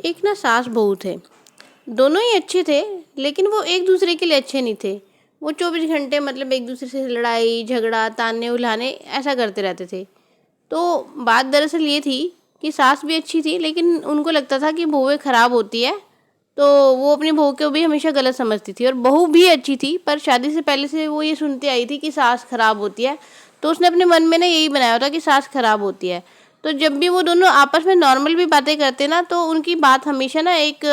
एक ना सास बहू थे। दोनों ही अच्छे थे, लेकिन वो एक दूसरे के लिए अच्छे नहीं थे। वो 24 घंटे मतलब एक दूसरे से लड़ाई झगड़ा ताने उल्हाने ऐसा करते रहते थे। तो बात दरअसल ये थी कि सास भी अच्छी थी, लेकिन उनको लगता था कि बहुएं ख़राब होती है, तो वो अपनी बहू को भी हमेशा गलत समझती थी। और बहू भी अच्छी थी, पर शादी से पहले से वो ये सुनती आई थी कि सास ख़राब होती है, तो उसने अपने मन में ना यही बनाया था कि सास ख़राब होती है। तो जब भी वो दोनों आपस में नॉर्मल भी बातें करते ना, तो उनकी बात हमेशा ना एक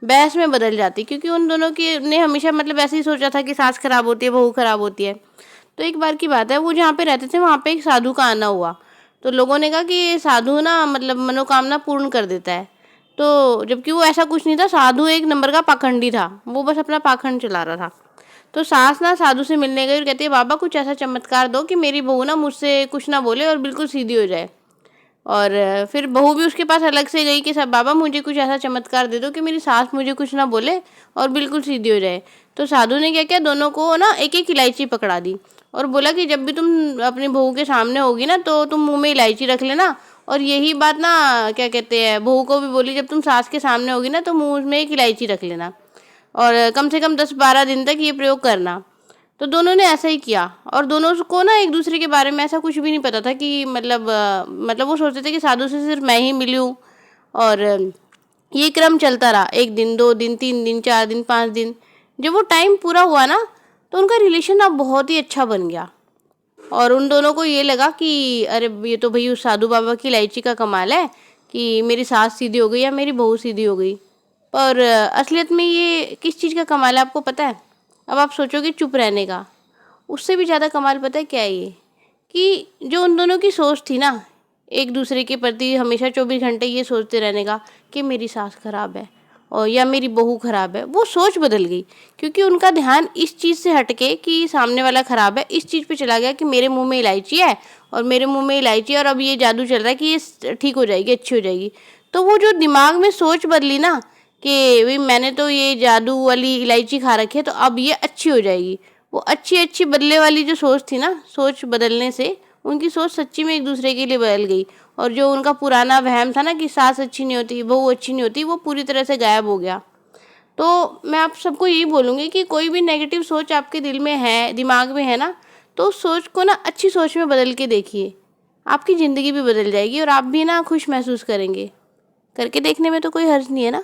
बहस में बदल जाती, क्योंकि उन दोनों की ने हमेशा मतलब ऐसे ही सोचा था कि सास ख़राब होती है, बहू ख़राब होती है। तो एक बार की बात है, वो जहाँ पे रहते थे वहाँ पे एक साधु का आना हुआ। तो लोगों ने कहा कि ये साधु ना मतलब मनोकामना पूर्ण कर देता है। तो जबकि वो ऐसा कुछ नहीं था, साधु एक नंबर का पाखंडी था, वो बस अपना पाखंड चला रहा था। तो सास ना साधु से मिलने गई और कहती है, बाबा कुछ ऐसा चमत्कार दो कि मेरी बहू ना मुझसे कुछ ना बोले और बिल्कुल सीधी हो जाए। और फिर बहू भी उसके पास अलग से गई कि सब बाबा मुझे कुछ ऐसा चमत्कार दे दो कि मेरी सास मुझे कुछ ना बोले और बिल्कुल सीधी हो जाए। तो साधु ने क्या किया, दोनों को ना एक एक इलायची पकड़ा दी और बोला कि जब भी तुम अपनी बहू के सामने होगी ना, तो तुम मुंह में इलायची रख लेना। और यही बात ना क्या कहते हैं, बहू को भी बोली, जब तुम सास के सामने होगी ना, तो मुंह में एक इलायची रख लेना और कम से कम 10-12 दिन तक ये प्रयोग करना। तो दोनों ने ऐसा ही किया और दोनों को ना एक दूसरे के बारे में ऐसा कुछ भी नहीं पता था कि मतलब वो सोचते थे कि साधु से सिर्फ मैं ही मिली हूँ। और ये क्रम चलता रहा, 1 दिन 2 दिन 3 दिन 4 दिन 5 दिन। जब वो टाइम पूरा हुआ ना, तो उनका रिलेशन अब बहुत ही अच्छा बन गया और उन दोनों को ये लगा कि अरे ये तो भाई उस साधु बाबा की इलायची का कमाल है कि मेरी सास सीधी हो गई या मेरी बहू सीधी हो गई। पर असलियत में ये किस चीज़ का कमाल है आपको पता है? अब आप सोचोगे चुप रहने का, उससे भी ज़्यादा कमाल पता है क्या है ये, कि जो उन दोनों की सोच थी ना, एक दूसरे के प्रति हमेशा 24 घंटे ये सोचते रहने का कि मेरी सास खराब है और या मेरी बहू खराब है, वो सोच बदल गई। क्योंकि उनका ध्यान इस चीज़ से हटके कि सामने वाला खराब है, इस चीज़ पे चला गया कि मेरे मुंह में इलायची है और मेरे मुंह में इलायची है और अब ये जादू चल रहा है कि ये ठीक हो जाएगी, अच्छी हो जाएगी। तो वो जो दिमाग में सोच बदली ना कि भाई मैंने तो ये जादू वाली इलायची खा रखी है, तो अब ये अच्छी हो जाएगी। वो अच्छी अच्छी बदले वाली जो सोच थी ना, सोच बदलने से उनकी सोच सच्ची में एक दूसरे के लिए बदल गई। और जो उनका पुराना वहम था ना कि सास अच्छी नहीं होती, बहू अच्छी नहीं होती, वो पूरी तरह से गायब हो गया। तो मैं आप सबको यही बोलूँगी कि कोई भी नेगेटिव सोच आपके दिल में है, दिमाग में है ना, तो उस सोच को ना अच्छी सोच में बदल के देखिए। आपकी ज़िंदगी भी बदल जाएगी और आप भी ना खुश महसूस करेंगे। करके देखने में तो कोई हर्ज नहीं है ना।